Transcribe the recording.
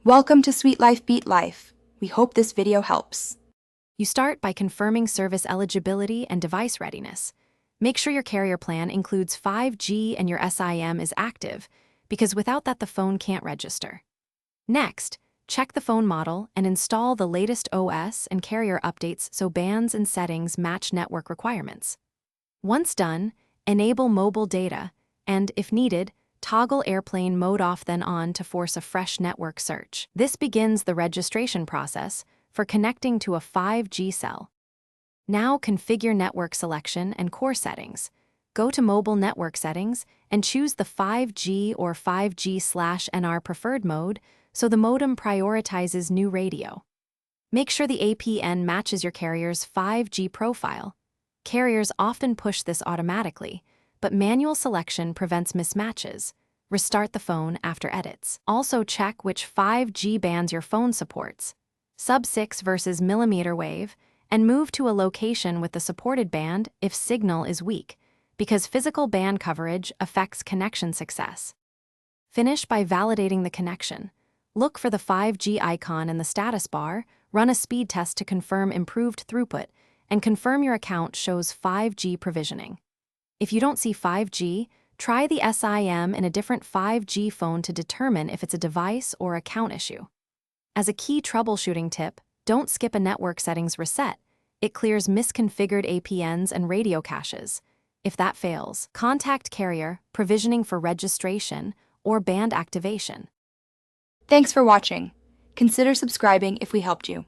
Welcome to Sweet Life Beat Life. We hope this video helps. You start by confirming service eligibility and device readiness. Make sure your carrier plan includes 5G and your SIM is active, because without that the phone can't register. Next, check the phone model and install the latest OS and carrier updates so bands and settings match network requirements. Once done, enable mobile data and, if needed, toggle airplane mode off then on to force a fresh network search. This begins the registration process for connecting to a 5G cell. Now configure network selection and core settings. Go to Mobile Network Settings and choose the 5G or 5G/NR preferred mode so the modem prioritizes new radio. Make sure the APN matches your carrier's 5G profile. Carriers often push this automatically, but manual selection prevents mismatches. Restart the phone after edits. Also check which 5G bands your phone supports, sub-6 versus millimeter wave, and move to a location with the supported band if signal is weak, because physical band coverage affects connection success. Finish by validating the connection. Look for the 5G icon in the status bar, run a speed test to confirm improved throughput, and confirm your account shows 5G provisioning. If you don't see 5G, try the SIM in a different 5G phone to determine if it's a device or account issue. As a key troubleshooting tip, don't skip a network settings reset. It clears misconfigured APNs and radio caches. If that fails, contact carrier, provisioning for registration, or band activation. Thanks for watching. Consider subscribing if we helped you.